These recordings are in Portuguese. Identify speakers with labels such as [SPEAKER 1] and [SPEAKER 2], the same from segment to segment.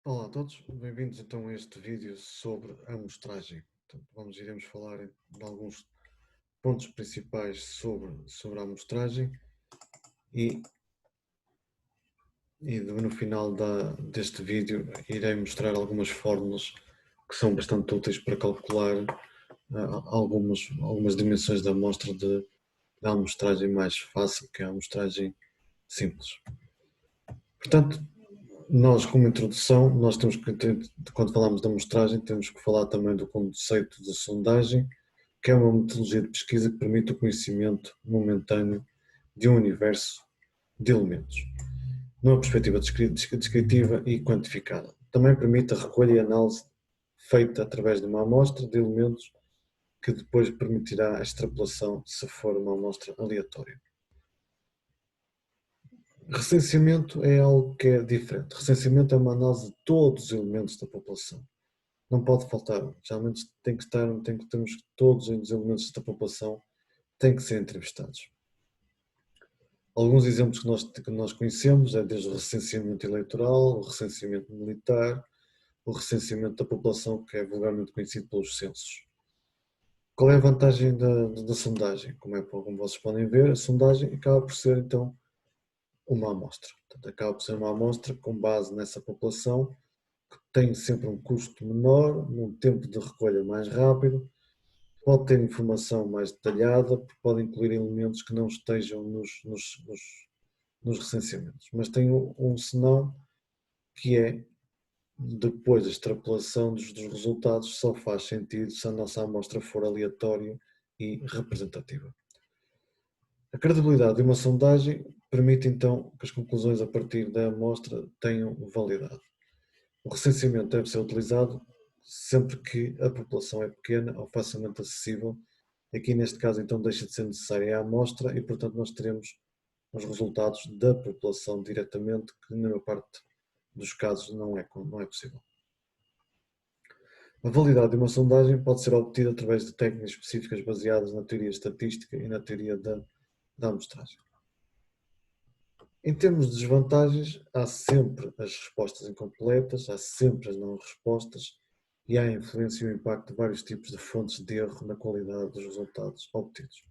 [SPEAKER 1] Olá a todos, bem-vindos então a este vídeo sobre a amostragem. Portanto, iremos falar de alguns pontos principais sobre a amostragem e, no final deste vídeo irei mostrar algumas fórmulas que são bastante úteis para calcular algumas dimensões da amostra da amostragem mais fácil, que é a amostragem simples. Portanto, nós, como introdução, nós temos que, quando falamos de amostragem, temos que falar também do conceito de sondagem, que é uma metodologia de pesquisa que permite o conhecimento momentâneo de um universo de elementos, numa perspectiva descritiva e quantificada. Também permite a recolha e análise feita através de uma amostra de elementos que depois permitirá a extrapolação se for uma amostra aleatória. Recenseamento é algo que é diferente. Recenseamento é uma análise de todos os elementos da população. Não pode faltar. Geralmente temos todos os elementos da população têm que ser entrevistados. Alguns exemplos que nós conhecemos é desde o recenseamento eleitoral, o recenseamento militar, o recenseamento da população, que é vulgarmente conhecido pelos censos. Qual é a vantagem da sondagem? Como vocês podem ver, a sondagem acaba por ser então uma amostra. Portanto, acaba por ser uma amostra com base nessa população, que tem sempre um custo menor, num tempo de recolha mais rápido, pode ter informação mais detalhada, porque pode incluir elementos que não estejam nos recenseamentos. Mas tem um senão, que é, depois da extrapolação dos resultados, só faz sentido se a nossa amostra for aleatória e representativa. A credibilidade de uma sondagem permite então que as conclusões a partir da amostra tenham validade. O recenseamento deve ser utilizado sempre que a população é pequena ou facilmente acessível. Aqui neste caso então deixa de ser necessária a amostra e portanto nós teremos os resultados da população diretamente, que na maior parte dos casos não é possível. A validade de uma sondagem pode ser obtida através de técnicas específicas baseadas na teoria estatística e na teoria da amostragem. Em termos de desvantagens, há sempre as respostas incompletas, há sempre as não respostas e há a influência e o impacto de vários tipos de fontes de erro na qualidade dos resultados obtidos.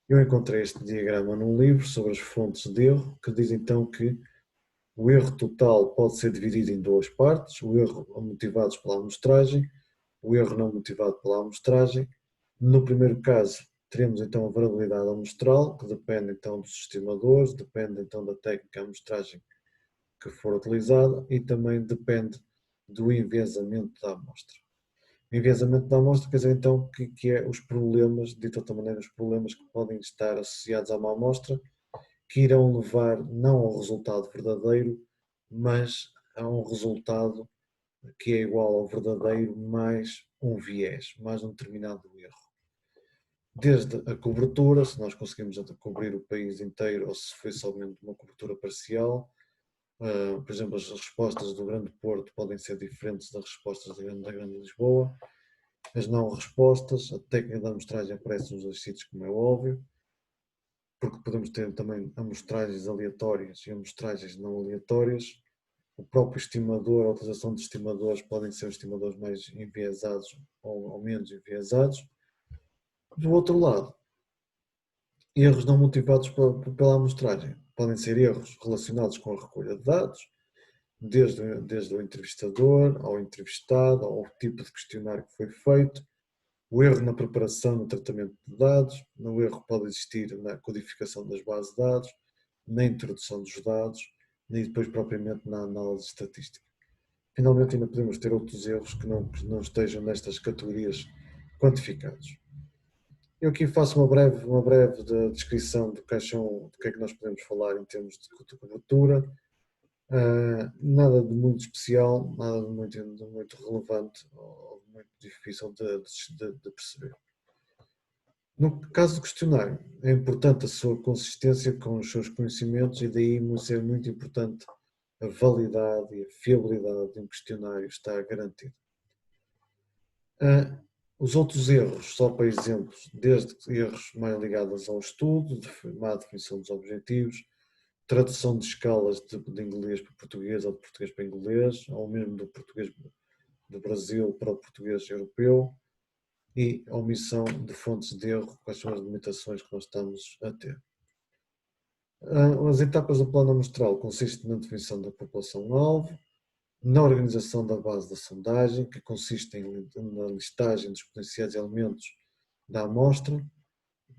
[SPEAKER 1] Eu encontrei este diagrama num livro sobre as fontes de erro, que diz então que o erro total pode ser dividido em duas partes: o erro motivados pela amostragem, o erro não motivado pela amostragem. No primeiro caso, teremos então a variabilidade amostral, que depende então dos estimadores, depende então da técnica de amostragem que for utilizada e também depende do enviesamento da amostra. O enviesamento da amostra quer dizer então que é os problemas, de outra maneira, os problemas que podem estar associados a uma amostra, que irão levar não ao resultado verdadeiro, mas a um resultado que é igual ao verdadeiro mais um viés, mais um determinado erro. Desde a cobertura, se nós conseguimos cobrir o país inteiro ou se foi somente uma cobertura parcial. Por exemplo, as respostas do Grande Porto podem ser diferentes das respostas da Grande Lisboa. As não respostas, a técnica da amostragem aparece nos dois sítios, como é óbvio, porque podemos ter também amostragens aleatórias e amostragens não aleatórias. O próprio estimador, a utilização de estimadores, podem ser estimadores mais enviesados ou menos enviesados. Do outro lado, erros não motivados pela amostragem podem ser erros relacionados com a recolha de dados, desde o entrevistador ao entrevistado, ao tipo de questionário que foi feito, o erro na preparação, no tratamento de dados, o erro pode existir na codificação das bases de dados, na introdução dos dados, nem depois propriamente na análise estatística. Finalmente, ainda podemos ter outros erros que não estejam nestas categorias quantificados. Eu aqui faço uma breve descrição do que é que nós podemos falar em termos de cobertura. Nada de muito especial, nada de muito relevante ou muito difícil de perceber. No caso do questionário, é importante a sua consistência com os seus conhecimentos e daí ser muito importante a validade e a fiabilidade de um questionário estar garantida. Os outros erros, só para exemplos, desde erros mais ligados ao estudo, má definição dos objetivos, tradução de escalas de inglês para português ou de português para inglês, ou mesmo do português do Brasil para o português europeu, e a omissão de fontes de erro, quais são as limitações que nós estamos a ter. As etapas do plano amostral consistem na definição da população-alvo, na organização da base da sondagem, que consiste na listagem dos potenciais elementos da amostra,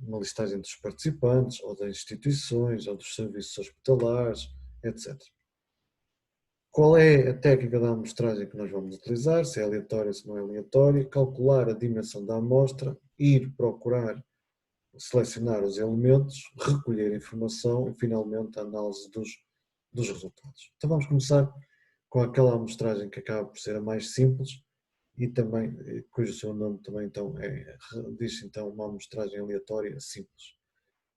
[SPEAKER 1] uma listagem dos participantes, ou das instituições, ou dos serviços hospitalares, etc. Qual é a técnica da amostragem que nós vamos utilizar, se é aleatória, se não é aleatória, calcular a dimensão da amostra, ir procurar selecionar os elementos, recolher informação e finalmente a análise dos resultados. Então vamos começar com aquela amostragem que acaba por ser a mais simples e também, cujo seu nome também então diz então uma amostragem aleatória simples.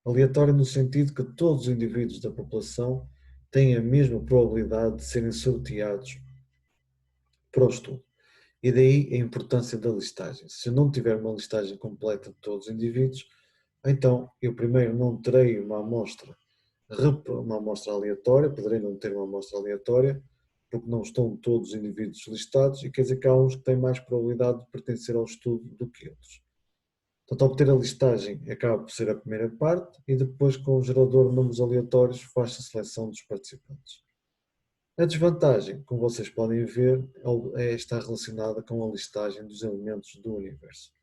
[SPEAKER 1] Aleatória no sentido que todos os indivíduos da população têm a mesma probabilidade de serem sorteados para o estudo. E daí a importância da listagem. Se eu não tiver uma listagem completa de todos os indivíduos, então eu primeiro não terei uma amostra aleatória, poderei não ter uma amostra aleatória, porque não estão todos os indivíduos listados, e quer dizer que há uns que têm mais probabilidade de pertencer ao estudo do que outros. Portanto, obter a listagem acaba por ser a primeira parte, e depois com o gerador de números aleatórios faz-se a seleção dos participantes. A desvantagem, como vocês podem ver, está relacionada com a listagem dos elementos do universo.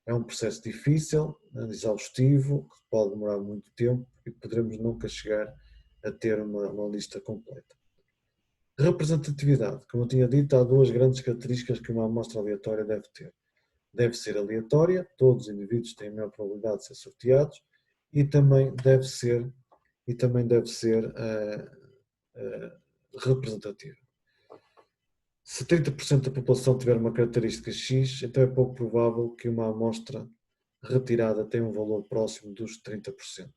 [SPEAKER 1] É um processo difícil, exaustivo, que pode demorar muito tempo e poderemos nunca chegar a ter uma lista completa. Representatividade. Como eu tinha dito, há duas grandes características que uma amostra aleatória deve ter. Deve ser aleatória, todos os indivíduos têm a maior probabilidade de ser sorteados, e também deve ser representativa. Se 30% da população tiver uma característica X, então é pouco provável que uma amostra retirada tenha um valor próximo dos 30%,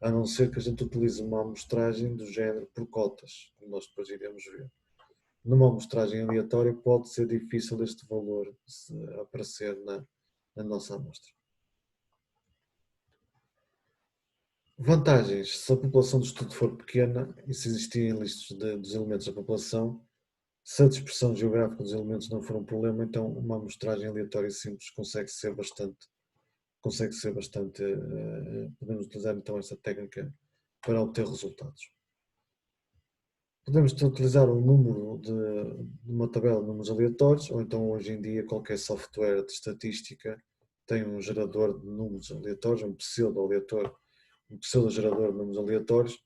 [SPEAKER 1] a não ser que a gente utilize uma amostragem do género por cotas, como nós depois iremos ver. Numa amostragem aleatória pode ser difícil este valor aparecer na nossa amostra. Vantagens: se a população do estudo for pequena e se existirem listas dos elementos da população, se a dispersão geográfica dos elementos não for um problema, então uma amostragem aleatória simples consegue ser bastante, podemos utilizar então esta técnica para obter resultados. Podemos utilizar um número de uma tabela de números aleatórios, ou então hoje em dia qualquer software de estatística tem um gerador de números aleatórios, um pseudo-gerador de números aleatórios,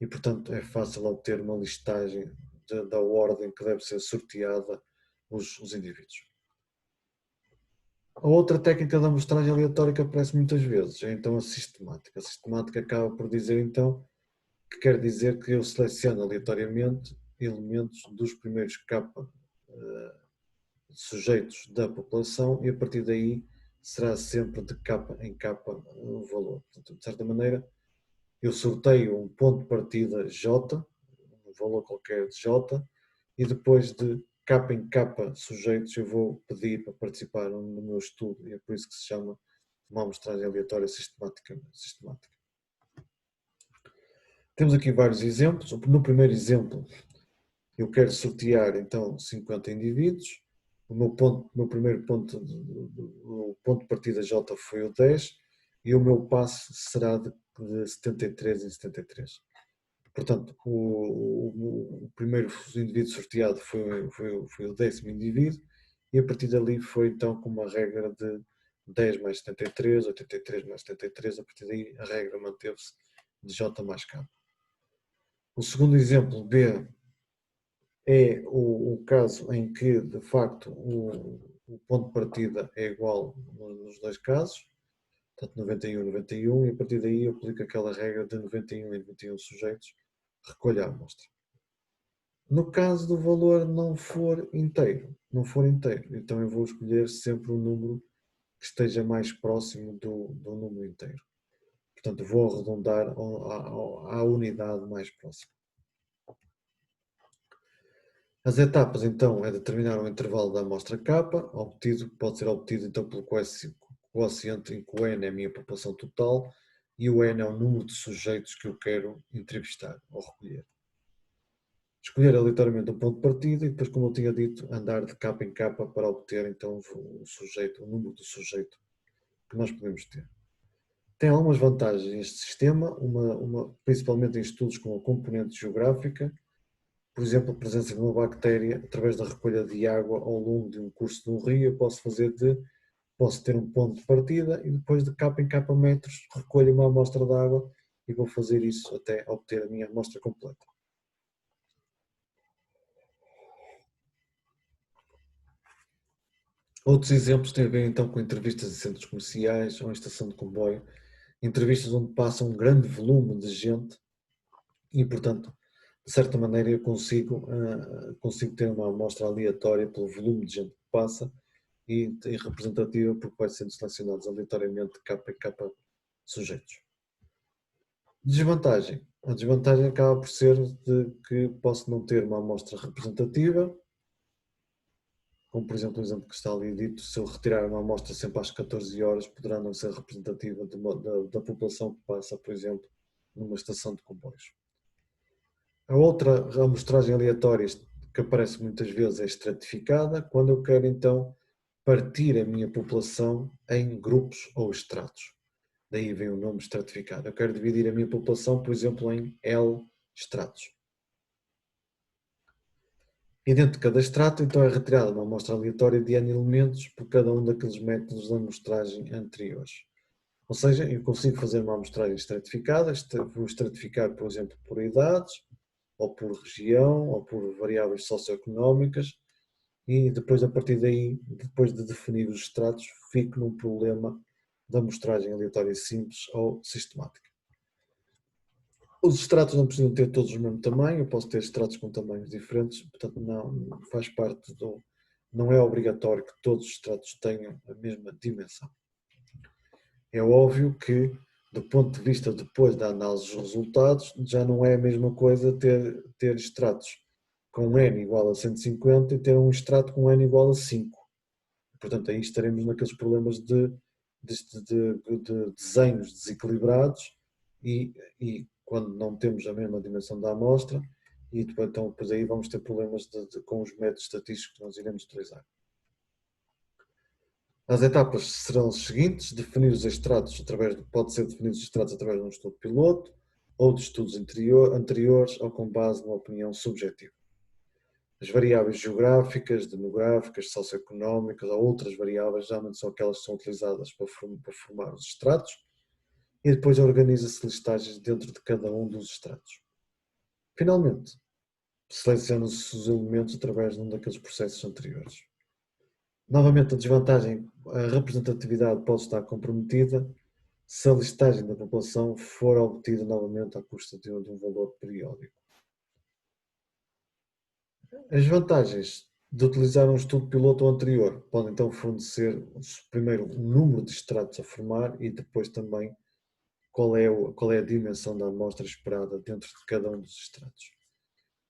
[SPEAKER 1] e portanto é fácil obter uma listagem da ordem que deve ser sorteada os indivíduos. A outra técnica da amostragem aleatória que aparece muitas vezes é então a sistemática. A sistemática acaba por dizer então que quer dizer que eu seleciono aleatoriamente elementos dos primeiros sujeitos da população e a partir daí será sempre de capa em capa o valor. Portanto, de certa maneira, eu sorteio um ponto de partida J, um valor qualquer de J, e depois de capa em capa sujeitos eu vou pedir para participar no meu estudo, e é por isso que se chama uma amostragem aleatória sistemática. Temos aqui vários exemplos. No primeiro exemplo, eu quero sortear então 50 indivíduos. O primeiro ponto, o ponto de partida J foi o 10 e o meu passo será de 73 em 73. Portanto, o primeiro indivíduo sorteado foi o 10º indivíduo e a partir dali foi então com uma regra de 10 mais 73, 83 mais 73, a partir daí a regra manteve-se de J mais K. O segundo exemplo, B, é o caso em que, de facto, o ponto de partida é igual nos dois casos, portanto 91 e 91, e a partir daí eu aplico aquela regra de 91 em 91 sujeitos, recolho a amostra. No caso do valor não for inteiro, então eu vou escolher sempre um número que esteja mais próximo do número inteiro. Portanto, vou arredondar à unidade mais próxima. As etapas, então, é determinar o intervalo da amostra K, pode ser obtido então pelo quociente em que o N é a minha população total, e o N é o número de sujeitos que eu quero entrevistar ou recolher. Escolher aleatoriamente um ponto de partida e depois, como eu tinha dito, andar de capa em capa para obter então o número do sujeito que nós podemos ter. Tem algumas vantagens este sistema, principalmente em estudos com a componente geográfica, por exemplo, a presença de uma bactéria através da recolha de água ao longo de um curso de um rio, eu posso ter um ponto de partida e depois de capa em capa metros recolho uma amostra de água e vou fazer isso até obter a minha amostra completa. Outros exemplos têm a ver então com entrevistas em centros comerciais ou em estação de comboio, entrevistas onde passa um grande volume de gente e, portanto, de certa maneira eu consigo ter uma amostra aleatória pelo volume de gente que passa e representativa porque vai sendo selecionados aleatoriamente capa em capa sujeitos. Desvantagem. A desvantagem acaba por ser de que posso não ter uma amostra representativa, como por exemplo o exemplo que está ali dito, se eu retirar uma amostra sempre às 14 horas, poderá não ser representativa da população que passa, por exemplo, numa estação de comboios. A outra amostragem aleatória que aparece muitas vezes é estratificada, quando eu quero então partir a minha população em grupos ou estratos. Daí vem o nome estratificado. Eu quero dividir a minha população, por exemplo, em L estratos. E dentro de cada extrato, então, é retirada uma amostra aleatória de N elementos por cada um daqueles métodos de amostragem anteriores. Ou seja, eu consigo fazer uma amostragem estratificada, vou estratificar, por exemplo, por idades, ou por região, ou por variáveis socioeconómicas, e depois, a partir daí, depois de definir os extratos, fico num problema de amostragem aleatória simples ou sistemática. Os extratos não precisam ter todos o mesmo tamanho, eu posso ter extratos com tamanhos diferentes, portanto não faz parte não é obrigatório que todos os extratos tenham a mesma dimensão. É óbvio que, do ponto de vista depois da análise dos resultados, já não é a mesma coisa ter extratos com N igual a 150 e ter um extrato com N igual a 5. Portanto, aí estaremos naqueles problemas de desenhos desequilibrados e quando não temos a mesma dimensão da amostra, e depois aí vamos ter problemas com os métodos estatísticos que nós iremos utilizar. As etapas serão as seguintes: definir os extratos pode ser definidos os extratos através de um estudo piloto ou de estudos anteriores ou com base numa opinião subjetiva. As variáveis geográficas, demográficas, socioeconómicas ou outras variáveis geralmente são aquelas que são utilizadas para formar os extratos e depois organiza-se listagens dentro de cada um dos extratos. Finalmente, seleciona-se os elementos através de um daqueles processos anteriores. Novamente, a desvantagem, a representatividade pode estar comprometida se a listagem da população for obtida novamente à custa de um valor periódico. As vantagens de utilizar um estudo piloto anterior podem então fornecer, primeiro, o número de extratos a formar e depois também qual é a dimensão da amostra esperada dentro de cada um dos extratos.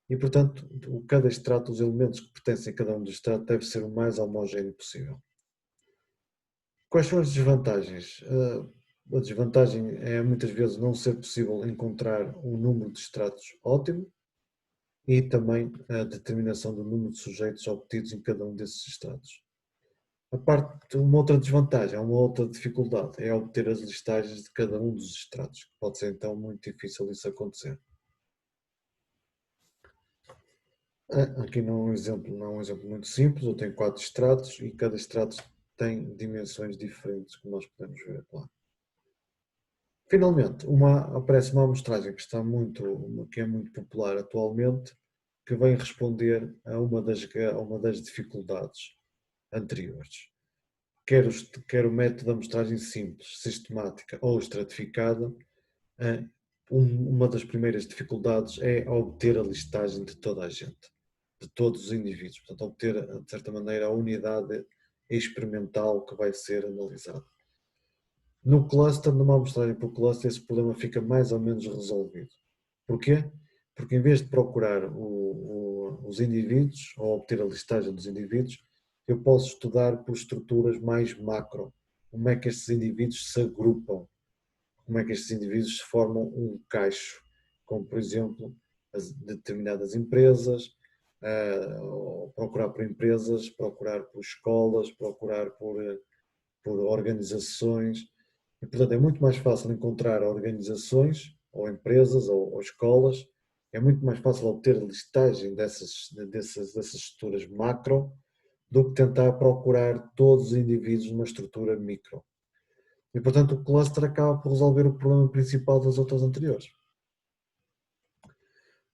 [SPEAKER 1] E, portanto, cada extrato, os elementos que pertencem a cada um dos extratos deve ser o mais homogéneo possível. Quais são as desvantagens? A desvantagem é muitas vezes não ser possível encontrar um número de extratos ótimo e também a determinação do número de sujeitos obtidos em cada um desses extratos. Uma outra desvantagem, uma outra dificuldade é obter as listagens de cada um dos extratos, que pode ser então muito difícil isso acontecer. Aqui não é um exemplo muito simples, eu tenho 4 extratos e cada extrato tem dimensões diferentes, como nós podemos ver lá. Finalmente, aparece uma amostragem que é muito popular atualmente, que vem responder a uma das dificuldades anteriores. Quer o método de amostragem simples, sistemática ou estratificada, uma das primeiras dificuldades é obter a listagem de toda a gente, de todos os indivíduos, portanto obter, de certa maneira, a unidade experimental que vai ser analisada. No cluster, numa amostragem por cluster, esse problema fica mais ou menos resolvido. Porquê? Porque em vez de procurar os indivíduos ou obter a listagem dos indivíduos, eu posso estudar por estruturas mais macro, como é que estes indivíduos se agrupam, como é que estes indivíduos formam um cacho, como por exemplo determinadas empresas, procurar por empresas, procurar por escolas, procurar por organizações. E, portanto, é muito mais fácil encontrar organizações, ou empresas, ou escolas. É muito mais fácil obter listagem dessas estruturas macro do que tentar procurar todos os indivíduos numa estrutura micro. E, portanto, o cluster acaba por resolver o problema principal das outras anteriores.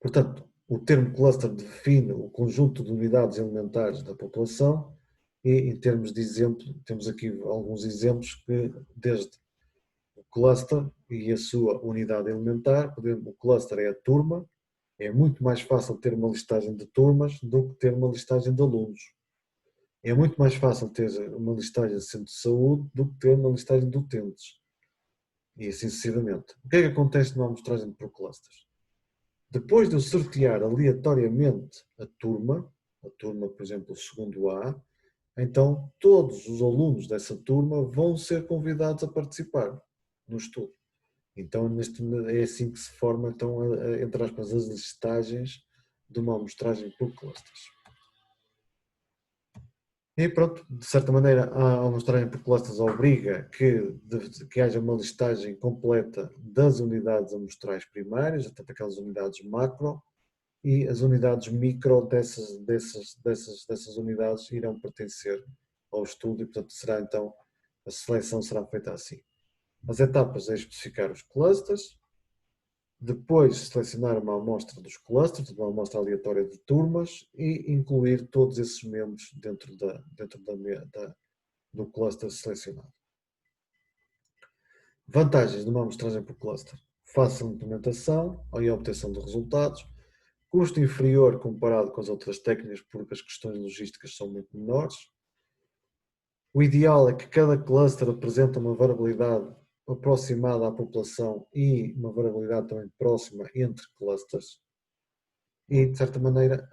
[SPEAKER 1] Portanto, o termo cluster define o conjunto de unidades elementares da população e, em termos de exemplo, temos aqui alguns exemplos que, desde o cluster e a sua unidade elementar, o cluster é a turma, é muito mais fácil ter uma listagem de turmas do que ter uma listagem de alunos. É muito mais fácil ter uma listagem de centro de saúde do que ter uma listagem de utentes. E assim sucessivamente. O que é que acontece numa amostragem por clusters? Depois de eu sortear aleatoriamente a turma, por exemplo, o segundo A, então todos os alunos dessa turma vão ser convidados a participar no estudo. Então é assim que se forma, então, entre aspas, as listagens de uma amostragem por clusters. E pronto, de certa maneira, a amostragem por clusters obriga que haja uma listagem completa das unidades amostrais primárias, até aquelas unidades macro, e as unidades micro dessas unidades irão pertencer ao estudo e, portanto, será então, a seleção será feita assim. As etapas é especificar os clusters, depois selecionar uma amostra dos clusters, uma amostra aleatória de turmas e incluir todos esses membros dentro do cluster selecionado. Vantagens de uma amostragem por cluster: fácil implementação e obtenção de resultados, custo inferior comparado com as outras técnicas porque as questões logísticas são muito menores. O ideal é que cada cluster apresente uma variabilidade aproximada à população e uma variabilidade também próxima entre clusters. E, de certa maneira,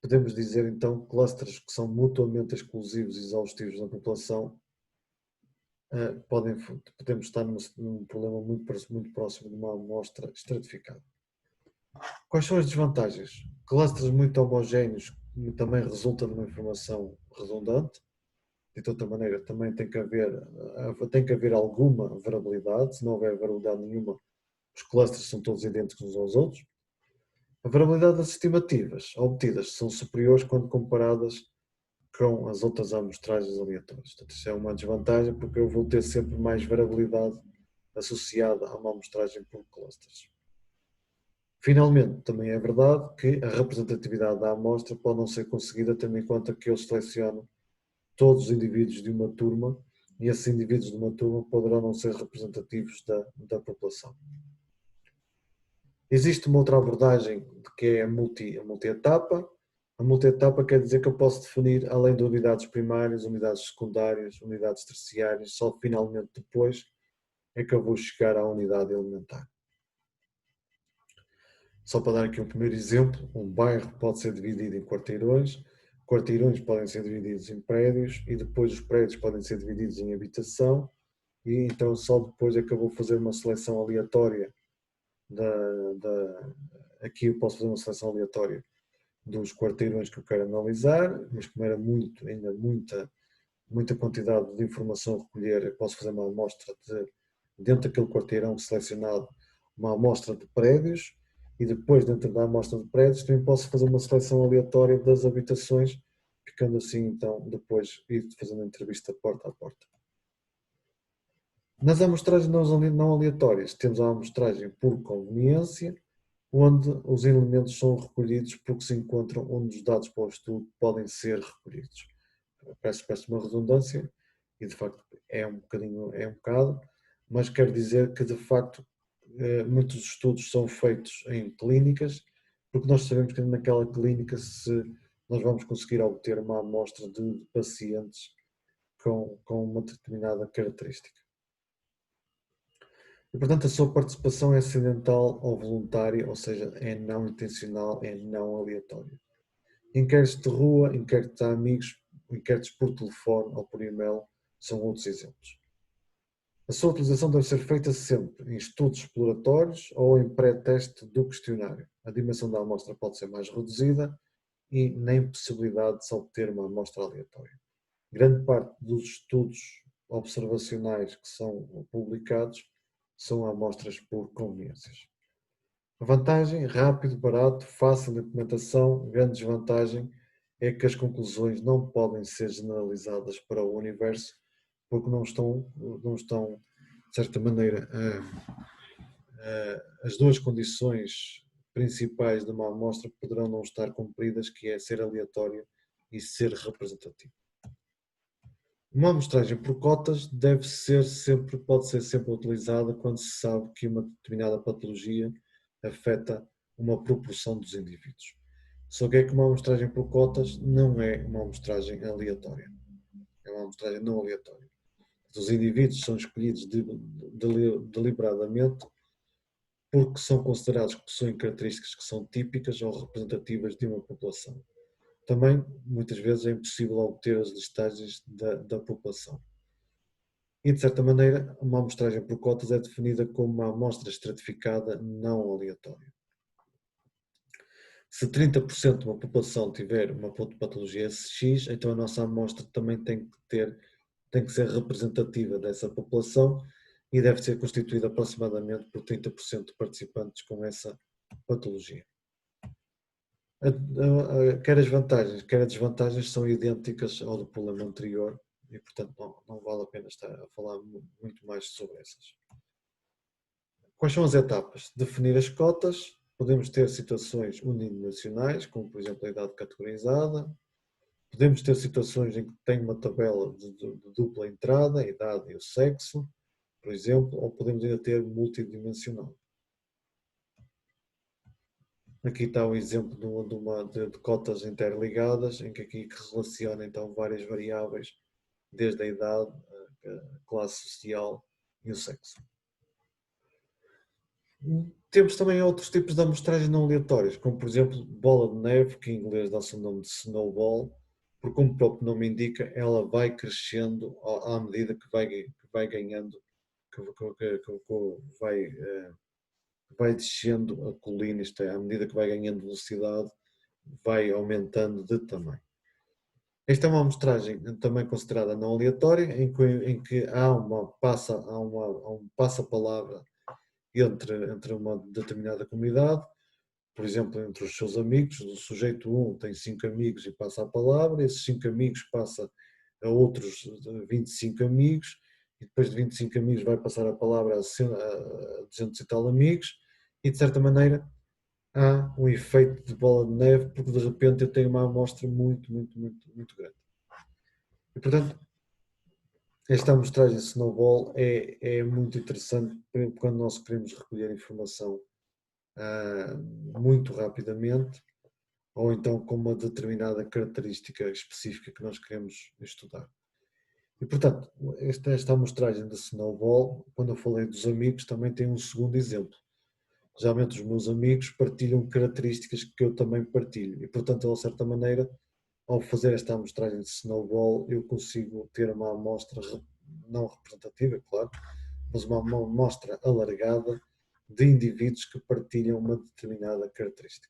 [SPEAKER 1] podemos dizer então que clusters que são mutuamente exclusivos e exaustivos na população podemos estar num problema muito próximo de uma amostra estratificada. Quais são as desvantagens? Clusters muito homogéneos também resulta numa informação redundante. De outra maneira, também tem que haver alguma variabilidade. Se não houver variabilidade nenhuma, os clusters são todos idênticos uns aos outros. A variabilidade das estimativas obtidas são superiores quando comparadas com as outras amostragens aleatórias. Portanto, isso é uma desvantagem porque eu vou ter sempre mais variabilidade associada a uma amostragem por clusters. Finalmente, também é verdade que a representatividade da amostra pode não ser conseguida tendo em conta que eu seleciono todos os indivíduos de uma turma e esses indivíduos de uma turma poderão não ser representativos da população. Existe uma outra abordagem que é a multi-etapa. A multi-etapa quer dizer que eu posso definir, além de unidades primárias, unidades secundárias, unidades terciárias, só finalmente depois é que eu vou chegar à unidade elementar. Só para dar aqui um primeiro exemplo, um bairro pode ser dividido em quarteirões podem ser divididos em prédios e depois os prédios podem ser divididos em habitação e então só depois é que eu vou fazer uma seleção aleatória aqui eu posso fazer uma seleção aleatória dos quarteirões que eu quero analisar, mas como era ainda muita quantidade de informação a recolher, eu posso fazer uma amostra dentro daquele quarteirão selecionado, uma amostra de prédios e depois dentro da amostra de prédios também posso fazer uma seleção aleatória das habitações, ficando assim então depois ir fazendo a entrevista porta a porta. Nas amostragens não aleatórias temos a amostragem por conveniência, onde os elementos são recolhidos porque se encontram onde os dados para o estudo podem ser recolhidos. Peço uma redundância, e de facto é um bocado, mas quero dizer que de facto muitos estudos são feitos em clínicas, porque nós sabemos que naquela clínica nós vamos conseguir obter uma amostra de pacientes com uma determinada característica. E, portanto, a sua participação é acidental ou voluntária, ou seja, é não intencional, é não aleatória. Inquéritos de rua, inquéritos a amigos, inquéritos por telefone ou por e-mail são outros exemplos. A sua utilização deve ser feita sempre em estudos exploratórios ou em pré-teste do questionário. A dimensão da amostra pode ser mais reduzida e nem possibilidade de se obter uma amostra aleatória. Grande parte dos estudos observacionais que são publicados são amostras por conveniências. A vantagem, rápido, barato, fácil de implementação. Grande desvantagem é que as conclusões não podem ser generalizadas para o universo porque não estão de certa maneira, as duas condições principais de uma amostra poderão não estar cumpridas, que é ser aleatório e ser representativo. Uma amostragem por cotas pode ser sempre utilizada quando se sabe que uma determinada patologia afeta uma proporção dos indivíduos. Só que é que uma amostragem por cotas não é uma amostragem aleatória. É uma amostragem não aleatória. Os indivíduos são escolhidos deliberadamente porque são considerados que possuem características que são típicas ou representativas de uma população. Também, muitas vezes, é impossível obter as listagens da população. E, de certa maneira, uma amostragem por cotas é definida como uma amostra estratificada não aleatória. Se 30% de uma população tiver uma patologia X, então a nossa amostra também tem que ser representativa dessa população e deve ser constituída aproximadamente por 30% de participantes com essa patologia. Quer as vantagens, quer as desvantagens são idênticas ao do problema anterior e, portanto, não vale a pena estar a falar muito mais sobre essas. Quais são as etapas? Definir as cotas. Podemos ter situações unidimensionais, como por exemplo a idade categorizada. Podemos ter situações em que tem uma tabela de dupla entrada, a idade e o sexo, por exemplo, ou podemos ainda ter multidimensional. Aqui está o exemplo de cotas interligadas, em que aqui relaciona então várias variáveis, desde a idade, a classe social e o sexo. Temos também outros tipos de amostragens não aleatórias, como por exemplo bola de neve, que em inglês dá-se o nome de snowball, porque como o próprio nome indica, ela vai crescendo à medida que vai ganhando, vai descendo a colina, isto é, à medida que vai ganhando velocidade, vai aumentando de tamanho. Esta é uma amostragem também considerada não aleatória, em que há um passa-palavra entre uma determinada comunidade, por exemplo, entre os seus amigos. O sujeito 1 tem 5 amigos e passa a palavra, esses 5 amigos passa a outros 25 amigos, e depois de 25 amigos vai passar a palavra a 200 e tal amigos, e de certa maneira há um efeito de bola de neve, porque de repente eu tenho uma amostra muito grande. E portanto, esta amostragem Snowball é muito interessante quando nós queremos recolher informação muito rapidamente, ou então com uma determinada característica específica que nós queremos estudar. E portanto, esta amostragem da Snowball, quando eu falei dos amigos, também tem um segundo exemplo. Geralmente os meus amigos partilham características que eu também partilho e, portanto, de certa maneira, ao fazer esta amostragem de Snowball, eu consigo ter uma amostra não representativa, claro, mas uma amostra alargada de indivíduos que partilham uma determinada característica.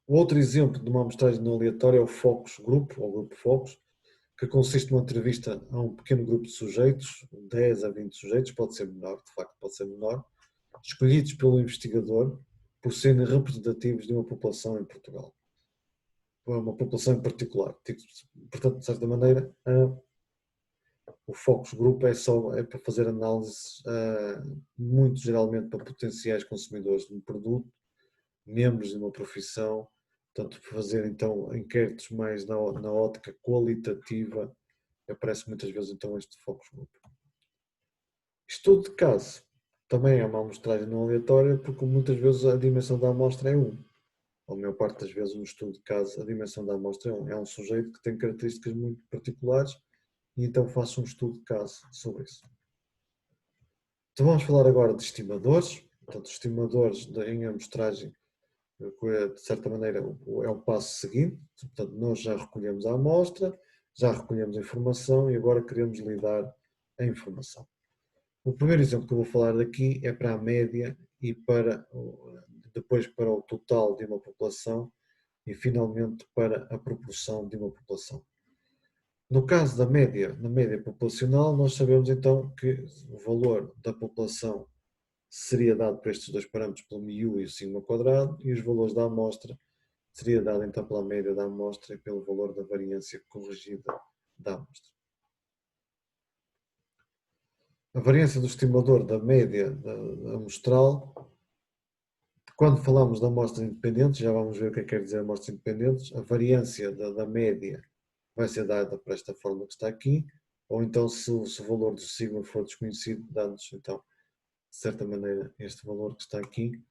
[SPEAKER 1] O outro exemplo de uma amostragem não aleatória é o Focus Group, ou Grupo Focus, que consiste numa entrevista a um pequeno grupo de sujeitos, 10 a 20 sujeitos, pode ser menor, de facto pode ser menor, escolhidos pelo investigador por serem representativos de uma população em Portugal. Uma população em particular. Portanto, de certa maneira, o Focus Group é para fazer análises, muito geralmente para potenciais consumidores de um produto, membros de uma profissão, portanto, fazer então inquéritos mais na ótica qualitativa, aparece muitas vezes então este Focus Group. Estudo de caso também é uma amostragem não aleatória, porque muitas vezes a dimensão da amostra é 1. A maior parte das vezes no estudo de caso a dimensão da amostra é 1. É um sujeito que tem características muito particulares e então faço um estudo de caso sobre isso. Então vamos falar agora de estimadores. Portanto, os estimadores em amostragem, de certa maneira, é o passo seguinte. Portanto, nós já recolhemos a amostra, já recolhemos a informação e agora queremos lidar a informação. O primeiro exemplo que eu vou falar daqui é para a média e depois para o total de uma população e finalmente para a proporção de uma população. No caso da média, na média populacional, nós sabemos então que o valor da população seria dado por estes dois parâmetros, pelo μ e o sigma quadrado, e os valores da amostra seria dado então pela média da amostra e pelo valor da variância corrigida da amostra. A variância do estimador da média amostral, quando falamos de amostras independentes, já vamos ver o que quer dizer amostras independentes, a variância da média vai ser dada por esta forma que está aqui, ou então se o valor do sigma for desconhecido, dá-nos então, de certa maneira, este valor que está aqui,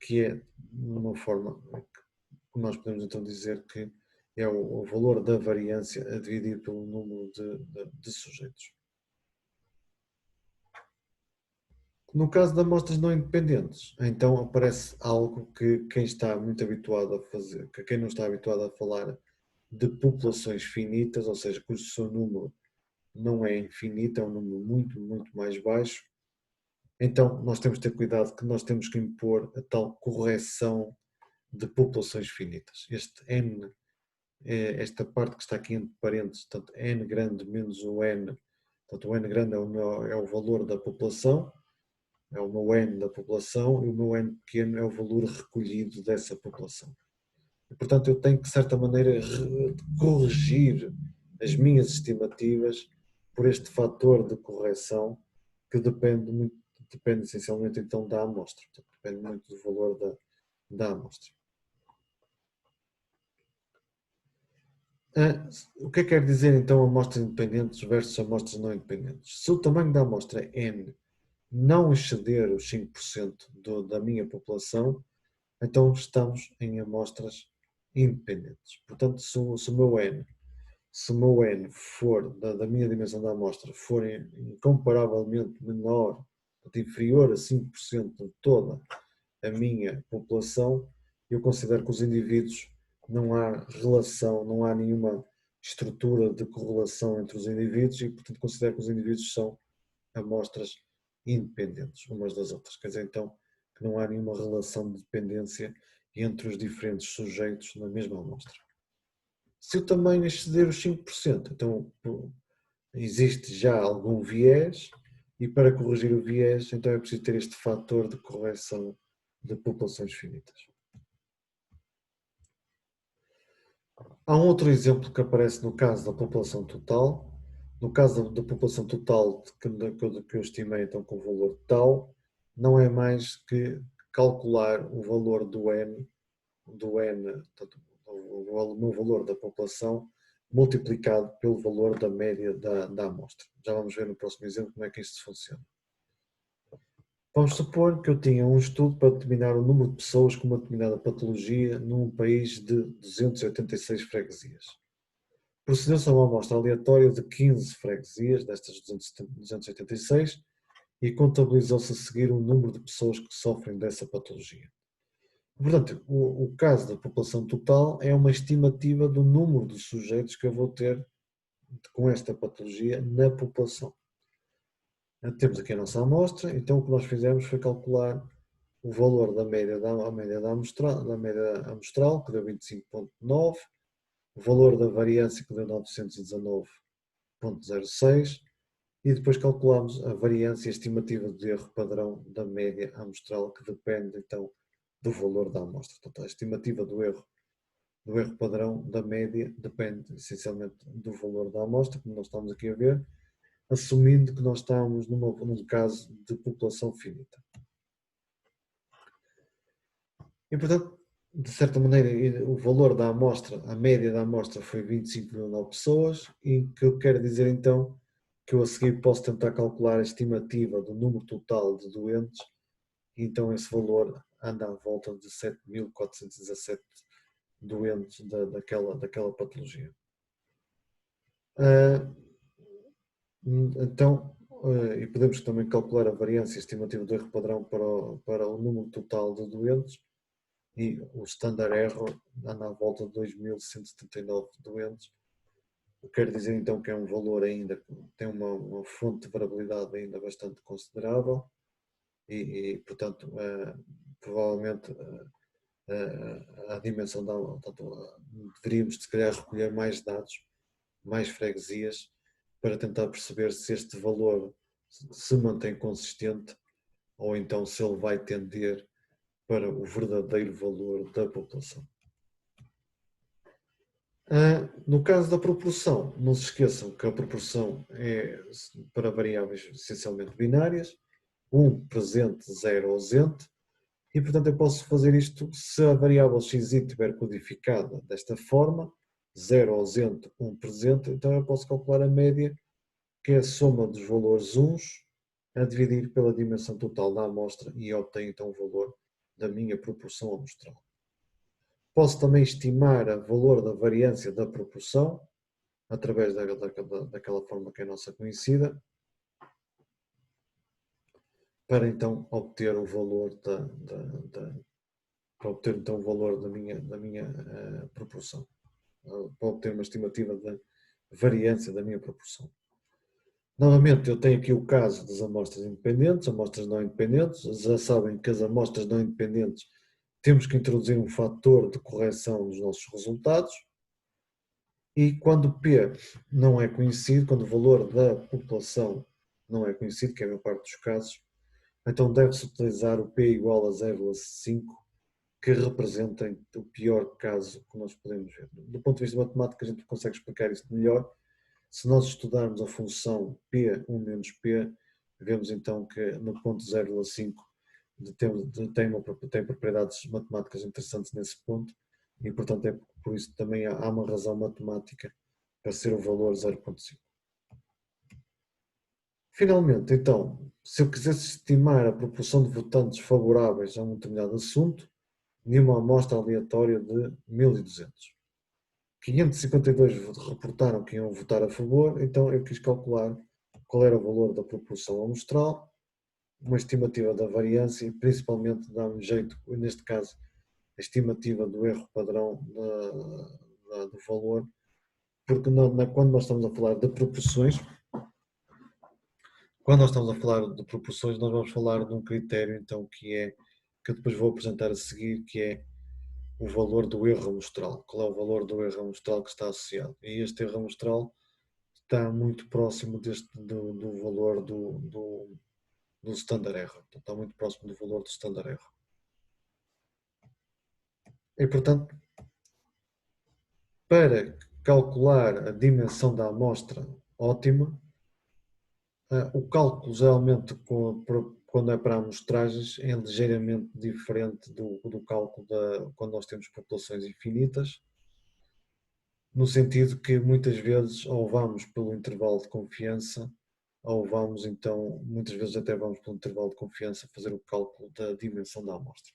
[SPEAKER 1] que é uma forma que nós podemos então dizer que é o valor da variância a dividir pelo número de sujeitos. No caso de amostras não independentes, então aparece algo que quem está muito habituado a fazer, que quem não está habituado a falar de populações finitas, ou seja, cujo seu número não é infinito, é um número muito, muito mais baixo, então nós temos de ter cuidado que nós temos que impor a tal correção de populações finitas. Este n, esta parte que está aqui entre parênteses, portanto n grande menos o n, portanto o n grande é o valor da população, é o meu n da população, e o meu n pequeno é o valor recolhido dessa população. E, portanto, eu tenho que, de certa maneira, corrigir as minhas estimativas por este fator de correção que depende essencialmente então da amostra, portanto, depende muito do valor da amostra. O que quer dizer então amostras independentes versus amostras não independentes? Se o tamanho da amostra n não exceder os 5% da minha população, então estamos em amostras independentes. Portanto, se o meu N for, da minha dimensão da amostra, for incomparavelmente menor, inferior a 5% de toda a minha população, eu considero que os indivíduos não há relação, não há nenhuma estrutura de correlação entre os indivíduos e, portanto, considero que os indivíduos são amostras independentes umas das outras. Quer dizer, então, que não há nenhuma relação de dependência entre os diferentes sujeitos na mesma amostra. Se o tamanho exceder os 5%, então existe já algum viés e para corrigir o viés, então é preciso ter este fator de correção de populações finitas. Há um outro exemplo que aparece no caso da população total. No caso da população total que eu estimei então com o valor tal, não é mais que calcular o valor do N, portanto, o meu valor da população multiplicado pelo valor da média da amostra. Já vamos ver no próximo exemplo como é que isto funciona. Vamos supor que eu tinha um estudo para determinar o número de pessoas com uma determinada patologia num país de 286 freguesias. Procedeu-se a uma amostra aleatória de 15 freguesias, destas 286, e contabilizou-se a seguir o número de pessoas que sofrem dessa patologia. Portanto, o caso da população total é uma estimativa do número de sujeitos que eu vou ter com esta patologia na população. Temos aqui a nossa amostra, então o que nós fizemos foi calcular o valor da média amostral, que deu 25,9, o valor da variância, que deu 919,06, e depois calculamos a variância estimativa de erro padrão da média amostral, que depende então do valor da amostra. Portanto, a estimativa do erro padrão da média depende essencialmente do valor da amostra, como nós estamos aqui a ver, assumindo que nós estamos num caso de população finita. E, portanto, de certa maneira, o valor da amostra, a média da amostra foi 25,9 pessoas, e que eu quero dizer então que eu a seguir posso tentar calcular a estimativa do número total de doentes, e então esse valor anda à volta de 7.417 doentes daquela patologia. Então, e podemos também calcular a variância estimativa do erro padrão para o número total de doentes, e o standard error anda à volta de 2.179 doentes, quer dizer então que é um valor ainda que tem uma fonte de variabilidade ainda bastante considerável e portanto, provavelmente a dimensão da, portanto, deveríamos se calhar recolher mais dados, mais freguesias, para tentar perceber se este valor se mantém consistente ou então se ele vai tender para o verdadeiro valor da população. No caso da proporção, não se esqueçam que a proporção é para variáveis essencialmente binárias, 1 presente, 0 ausente, e portanto eu posso fazer isto se a variável xi estiver codificada desta forma, 0 ausente, 1 presente, então eu posso calcular a média, que é a soma dos valores uns a dividir pela dimensão total da amostra e obtenho então o valor da minha proporção amostral. Posso também estimar o valor da variância da proporção, através daquela forma que é nossa conhecida, para então obter o valor para obter então o valor da minha proporção, para obter uma estimativa da variância da minha proporção. Novamente, eu tenho aqui o caso das amostras independentes, amostras não independentes. Já sabem que as amostras não independentes temos que introduzir um fator de correção dos nossos resultados. E quando P não é conhecido, quando o valor da população não é conhecido, que é a maior parte dos casos, então deve-se utilizar o P igual a 0,5, que representa o pior caso que nós podemos ver. Do ponto de vista matemático, a gente consegue explicar isso melhor. Se nós estudarmos a função P1 menos P, vemos então que no ponto 0,5 tem propriedades matemáticas interessantes nesse ponto, e portanto é por isso que também há uma razão matemática para ser o valor 0,5. Finalmente, então, se eu quisesse estimar a proporção de votantes favoráveis a um determinado assunto, de uma amostra aleatória de 1200. 552 reportaram que iam votar a favor, então eu quis calcular qual era o valor da proporção amostral, uma estimativa da variância e principalmente dar um jeito, neste caso, a estimativa do erro padrão do valor, porque quando nós estamos a falar de proporções, nós vamos falar de um critério então que eu depois vou apresentar a seguir, que é o valor do erro amostral. Qual é o valor do erro amostral que está associado? E este erro amostral está muito próximo do valor do standard error. Então, está muito próximo do valor do standard error. E, portanto, para calcular a dimensão da amostra ótima, o cálculo geralmente quando é para amostragens é ligeiramente diferente do cálculo quando nós temos populações infinitas, no sentido que muitas vezes ou vamos pelo intervalo de confiança ou vamos então, muitas vezes até vamos pelo intervalo de confiança fazer o cálculo da dimensão da amostra.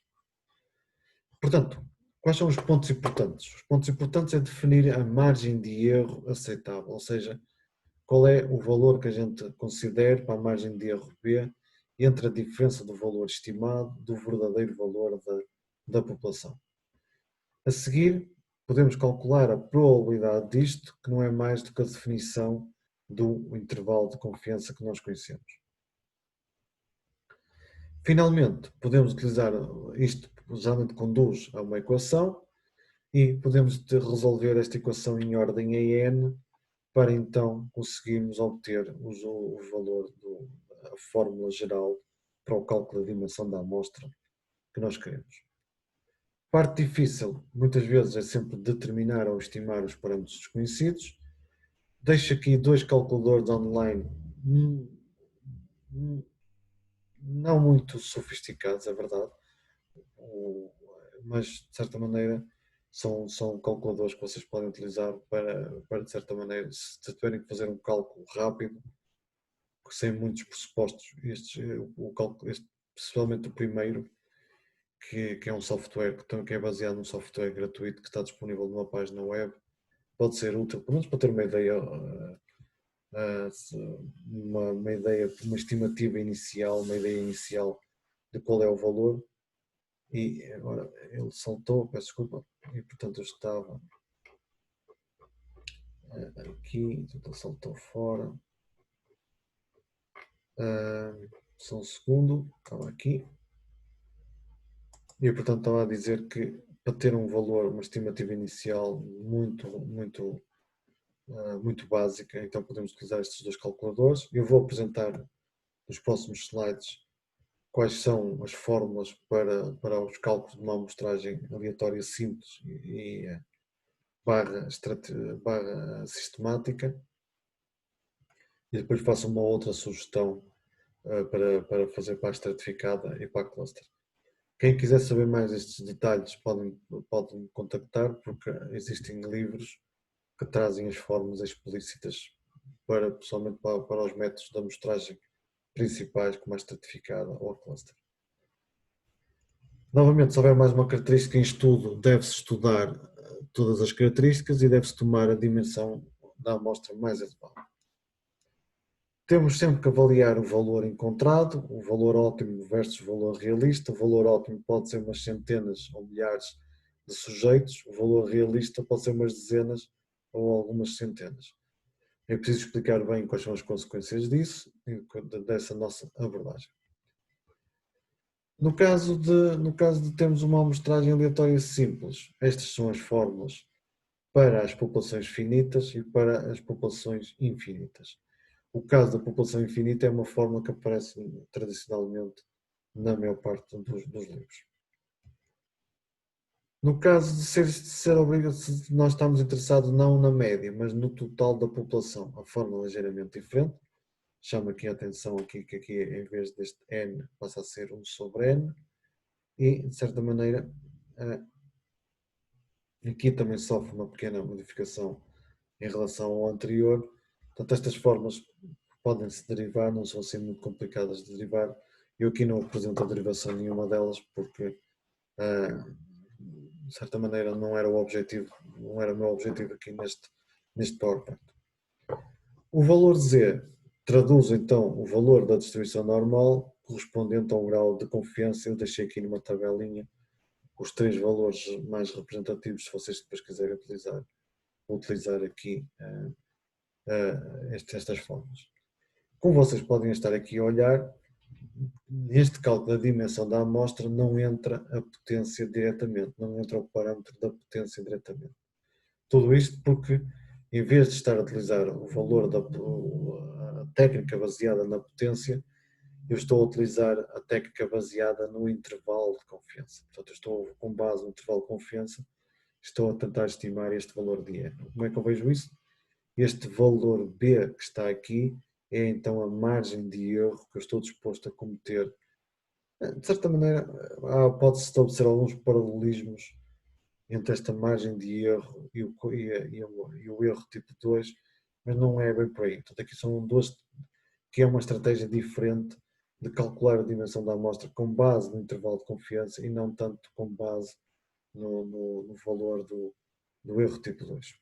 [SPEAKER 1] Portanto, quais são os pontos importantes? Os pontos importantes é definir a margem de erro aceitável, ou seja, qual é o valor que a gente considera para a margem de erro B entre a diferença do valor estimado do verdadeiro valor da população. A seguir, podemos calcular a probabilidade disto, que não é mais do que a definição do intervalo de confiança que nós conhecemos. Finalmente, podemos utilizar isto, geralmente conduz a uma equação, e podemos resolver esta equação em ordem a n para então conseguirmos obter o valor da fórmula geral para o cálculo da dimensão da amostra que nós queremos. Parte difícil, muitas vezes, é sempre determinar ou estimar os parâmetros desconhecidos. Deixo aqui dois calculadores online não muito sofisticados, é verdade, mas de certa maneira são calculadores que vocês podem utilizar para de certa maneira, se tiverem que fazer um cálculo rápido, sem muitos pressupostos, especialmente o primeiro, que é um software que é baseado num software gratuito que está disponível numa página web, pode ser útil, pelo menos para ter uma ideia, uma ideia, uma estimativa inicial, uma ideia inicial de qual é o valor. E agora ele saltou, peço desculpa, e portanto eu estava aqui, então saltou fora. Só um segundo, estava aqui. E portanto estava a dizer que para ter um valor, uma estimativa inicial muito básica, então podemos utilizar estes dois calculadores. Eu vou apresentar nos próximos slides quais são as fórmulas para os cálculos de uma amostragem aleatória simples e barra sistemática. E depois faço uma outra sugestão para fazer para a estratificada e para a cluster. Quem quiser saber mais destes detalhes podem me contactar, porque existem livros que trazem as fórmulas explícitas pessoalmente para os métodos de amostragem principais, como a estratificada ou a cluster. Novamente, se houver mais uma característica em estudo, deve-se estudar todas as características e deve-se tomar a dimensão da amostra mais elevada. Temos sempre que avaliar o valor encontrado, o valor ótimo versus o valor realista. O valor ótimo pode ser umas centenas ou milhares de sujeitos, o valor realista pode ser umas dezenas ou algumas centenas. É preciso explicar bem quais são as consequências disso, dessa nossa abordagem. No caso de termos uma amostragem aleatória simples, estas são as fórmulas para as populações finitas e para as populações infinitas. O caso da população infinita é uma fórmula que aparece tradicionalmente na maior parte dos livros. No caso de ser obrigado, se nós estamos interessados não na média, mas no total da população, a fórmula é ligeiramente diferente. Chamo aqui a atenção aqui, que aqui em vez deste n passa a ser 1 sobre n, e de certa maneira aqui também sofre uma pequena modificação em relação ao anterior. Portanto, estas fórmulas podem-se derivar, não são assim muito complicadas de derivar. Eu aqui não apresento a derivação de nenhuma delas porque, de certa maneira, não era o meu objetivo aqui neste PowerPoint. O valor Z traduz então o valor da distribuição normal correspondente ao grau de confiança. Eu deixei aqui numa tabelinha os 3 valores mais representativos, se vocês depois quiserem utilizar aqui estas fórmulas. Como vocês podem estar aqui a olhar, neste cálculo da dimensão da amostra não entra a potência diretamente, não entra o parâmetro da potência diretamente. Tudo isto porque, em vez de estar a utilizar o valor a técnica baseada na potência, eu estou a utilizar a técnica baseada no intervalo de confiança. Portanto, eu estou com base no intervalo de confiança, estou a tentar estimar este valor de N. Como é que eu vejo isso? Este valor B que está aqui é então a margem de erro que eu estou disposto a cometer. De certa maneira, pode-se estabelecer alguns paralelismos entre esta margem de erro e o erro tipo 2, mas não é bem por aí. Portanto, aqui são duas, que é uma estratégia diferente de calcular a dimensão da amostra com base no intervalo de confiança e não tanto com base no valor do erro tipo 2.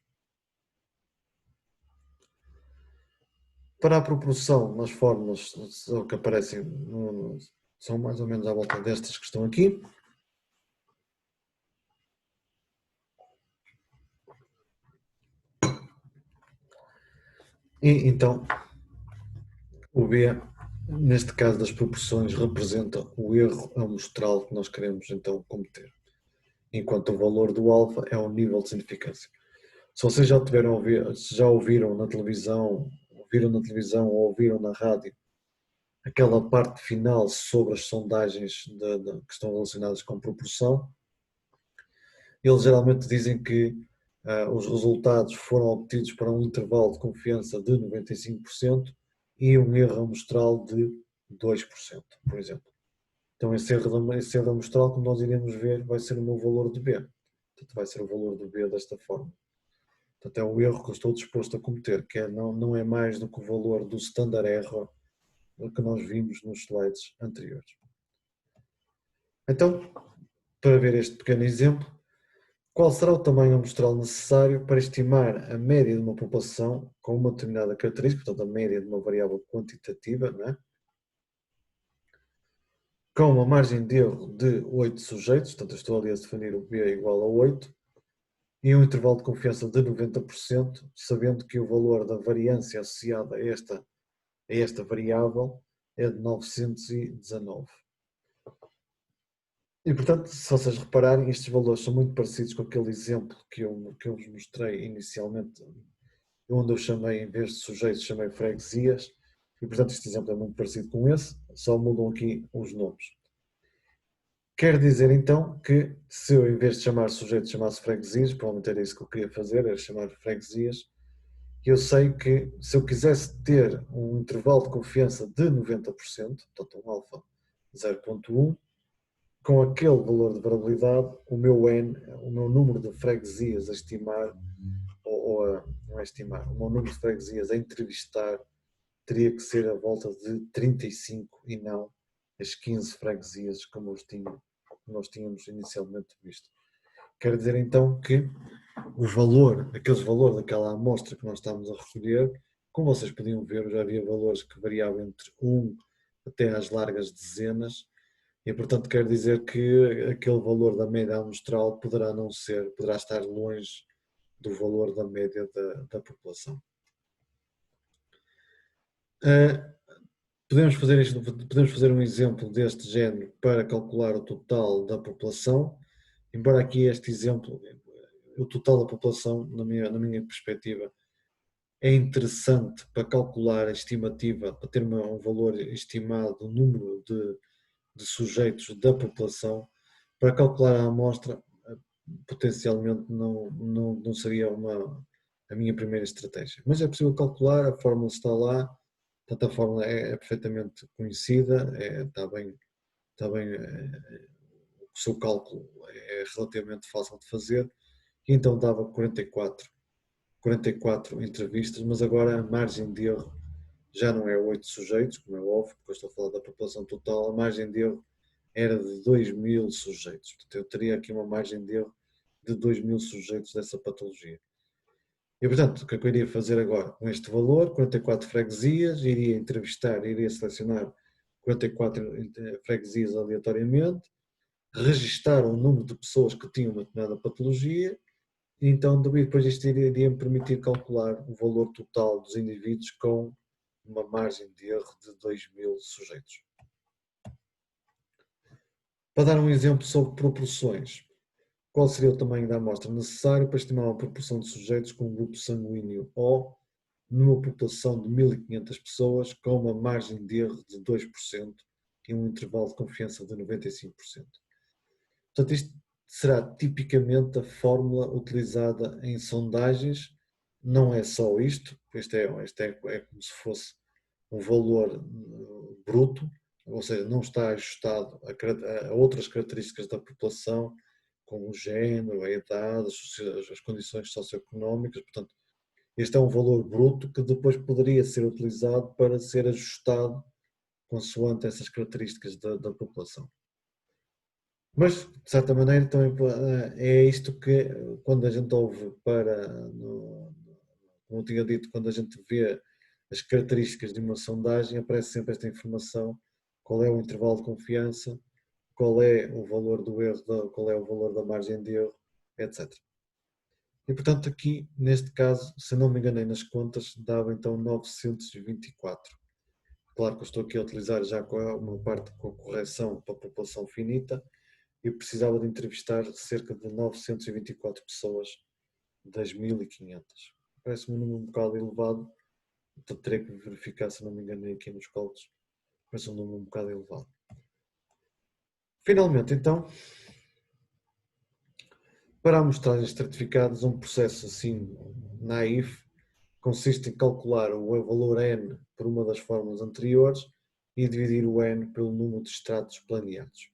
[SPEAKER 1] Para a proporção, nas fórmulas que aparecem são mais ou menos à volta destas que estão aqui. E então, o B, neste caso das proporções, representa o erro amostral que nós queremos então cometer, enquanto o valor do alfa é o nível de significância. Se vocês já ouviram na televisão ou ouviram na rádio aquela parte final sobre as sondagens que estão relacionadas com proporção, eles geralmente dizem que os resultados foram obtidos para um intervalo de confiança de 95% e um erro amostral de 2%, por exemplo. Então esse erro amostral, como nós iremos ver, vai ser o meu valor de B. Portanto, vai ser o valor do B desta forma. Portanto, é o erro que eu estou disposto a cometer, que não é mais do que o valor do standard error que nós vimos nos slides anteriores. Então, para ver este pequeno exemplo, qual será o tamanho amostral necessário para estimar a média de uma população com uma determinada característica, portanto a média de uma variável quantitativa, não é? Com uma margem de erro de 8 sujeitos, portanto eu estou ali a definir o B igual a 8, e um intervalo de confiança de 90%, sabendo que o valor da variância associada a esta variável é de 919. E, portanto, se vocês repararem, estes valores são muito parecidos com aquele exemplo que eu vos mostrei inicialmente, onde eu chamei, em vez de sujeitos, chamei freguesias, e, portanto, este exemplo é muito parecido com esse, só mudam aqui os nomes. Quer dizer, então, que se eu, em vez de chamar sujeitos, chamasse freguesias, provavelmente era isso que eu queria fazer, era chamar freguesias, eu sei que se eu quisesse ter um intervalo de confiança de 90%, portanto um alfa 0.1, com aquele valor de variabilidade, o meu N, o meu número de freguesias a estimar, não é estimar, o meu número de freguesias a entrevistar teria que ser a volta de 35 e não as 15 freguesias como nós tínhamos inicialmente visto. Quer dizer então que aqueles valores daquela amostra que nós estávamos a recolher, como vocês podiam ver, já havia valores que variavam entre 1 até às largas dezenas, e portanto quer dizer que aquele valor da média amostral poderá estar longe do valor da média da população. Podemos fazer um exemplo deste género para calcular o total da população, embora aqui este exemplo, o total da população, na minha perspectiva, é interessante para calcular a estimativa, para ter um valor estimado do número de sujeitos da população. Para calcular a amostra, potencialmente não seria a minha primeira estratégia. Mas é possível calcular, a fórmula está lá, portanto a fórmula é perfeitamente conhecida, está bem, o seu cálculo é relativamente fácil de fazer, e então dava 44 entrevistas, mas agora a margem de erro já não é 8 sujeitos, como é óbvio, porque eu estou a falar da população total, a margem de erro era de 2.000 sujeitos. Portanto, eu teria aqui uma margem de erro de 2.000 sujeitos dessa patologia. E, portanto, o que é que eu iria fazer agora? Com este valor, 44 freguesias, iria selecionar 44 freguesias aleatoriamente, registar o número de pessoas que tinham uma determinada patologia, e então depois isto iria me permitir calcular o valor total dos indivíduos com uma margem de erro de 2.000 sujeitos. Para dar um exemplo sobre proporções, qual seria o tamanho da amostra necessário para estimar uma proporção de sujeitos com um grupo sanguíneo O numa população de 1.500 pessoas com uma margem de erro de 2% e um intervalo de confiança de 95%? Portanto, isto será tipicamente a fórmula utilizada em sondagens. Não é só isto, é como se fosse um valor bruto, ou seja, não está ajustado a outras características da população, como o género, a idade, as condições socioeconómicas. Portanto, este é um valor bruto que depois poderia ser utilizado para ser ajustado consoante essas características da população. Mas, de certa maneira, também é isto que, quando a gente ouve como eu tinha dito, quando a gente vê as características de uma sondagem, aparece sempre esta informação: qual é o intervalo de confiança, qual é o valor do erro, qual é o valor da margem de erro, etc. E, portanto, aqui, neste caso, se não me enganei nas contas, dava então 924. Claro que eu estou aqui a utilizar já uma parte com a correção para a população finita. Eu precisava de entrevistar cerca de 924 pessoas das 1.500. Parece-me um número um bocado elevado, então terei que verificar se não me enganei aqui nos cálculos. Parece um número um bocado elevado. Finalmente, então, para amostragens estratificadas, um processo assim naif consiste em calcular o valor n por uma das fórmulas anteriores e dividir o n pelo número de estratos planeados.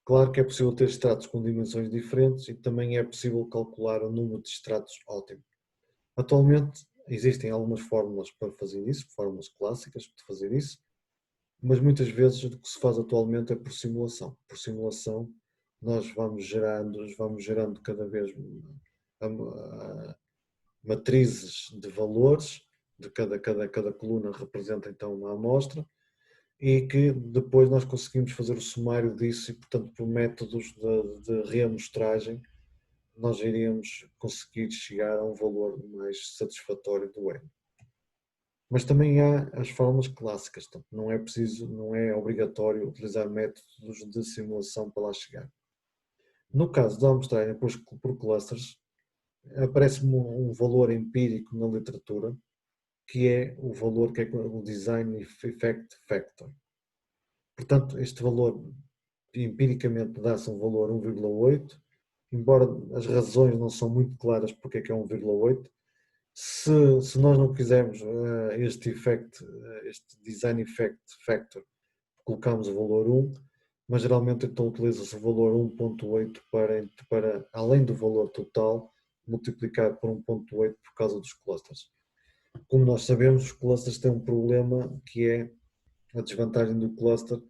[SPEAKER 1] Claro que é possível ter estratos com dimensões diferentes e também é possível calcular o número de estratos ótimo. Atualmente existem algumas fórmulas para fazer isso, fórmulas clássicas para fazer isso, mas muitas vezes o que se faz atualmente é por simulação. Por simulação nós vamos gerando cada vez matrizes de valores, de cada coluna representa então uma amostra, e que depois nós conseguimos fazer o sumário disso e, portanto, por métodos de reamostragem, nós iríamos conseguir chegar a um valor mais satisfatório do N. Mas também há as fórmulas clássicas, portanto, não é obrigatório utilizar métodos de simulação para lá chegar. No caso da amostragem por clusters, aparece-me um valor empírico na literatura, que é o valor que é o Design Effect Factor. Portanto, este valor empiricamente dá-se um valor 1,8, embora as razões não são muito claras porque é que é 1,8. Se nós não quisermos este Design Effect Factor, colocamos o valor 1, mas geralmente então utiliza-se o valor 1,8 para, além do valor total, multiplicar por 1,8 por causa dos clusters. Como nós sabemos, os clusters têm um problema que é a desvantagem do cluster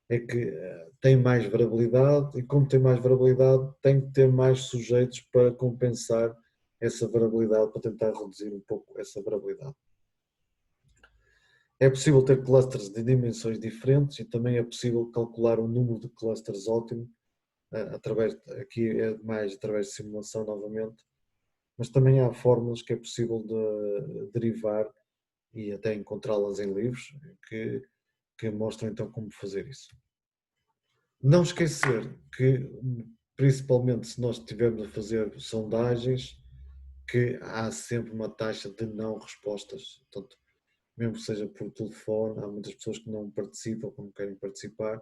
[SPEAKER 1] é que tem mais variabilidade e como tem mais variabilidade tem que ter mais sujeitos para compensar essa variabilidade, para tentar reduzir um pouco essa variabilidade. É possível ter clusters de dimensões diferentes e também é possível calcular um número de clusters ótimo, aqui é mais através de simulação novamente, mas também há fórmulas que é possível de derivar e até encontrá-las em livros que mostram então como fazer isso. Não esquecer que, principalmente se nós estivermos a fazer sondagens, que há sempre uma taxa de não respostas, portanto, mesmo que seja por telefone, há muitas pessoas que não participam, que não querem participar,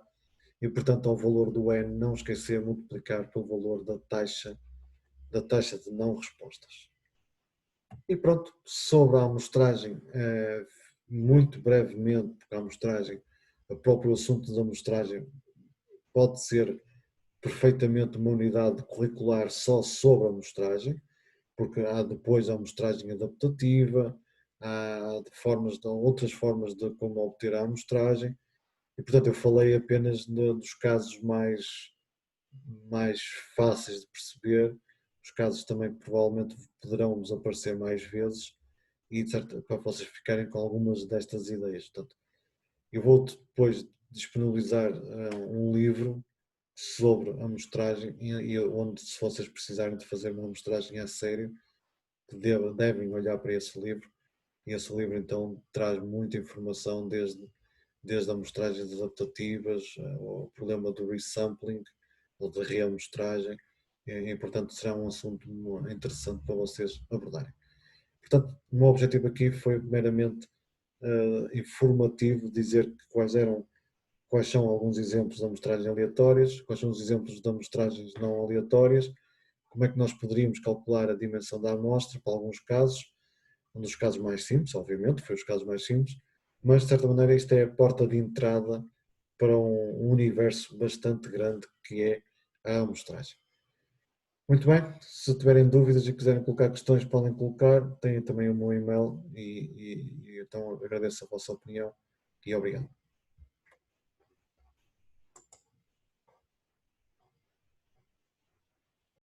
[SPEAKER 1] e portanto ao valor do N não esquecer multiplicar pelo valor da taxa de não respostas. E pronto, sobre a amostragem, muito brevemente, porque a amostragem, o próprio assunto da amostragem pode ser perfeitamente uma unidade curricular só sobre a amostragem, porque há depois a amostragem adaptativa, há outras formas de como obter a amostragem, e portanto eu falei apenas dos casos mais fáceis de perceber, os casos também provavelmente poderão nos aparecer mais vezes, e para vocês ficarem com algumas destas ideias. Portanto, eu vou depois disponibilizar um livro sobre a amostragem e onde, se vocês precisarem de fazer uma amostragem a sério, devem olhar para esse livro, e esse livro então traz muita informação desde amostragens adaptativas, o problema do resampling ou da reamostragem, e portanto será um assunto interessante para vocês abordarem. Portanto, o meu objetivo aqui foi meramente informativo, dizer quais são alguns exemplos de amostragens aleatórias, quais são os exemplos de amostragens não aleatórias, como é que nós poderíamos calcular a dimensão da amostra para alguns casos, um dos casos mais simples, obviamente, foi os casos mais simples, mas de certa maneira isto é a porta de entrada para um universo bastante grande que é a amostragem. Muito bem, se tiverem dúvidas e quiserem colocar questões podem colocar, têm também o meu e-mail e então agradeço a vossa opinião e obrigado.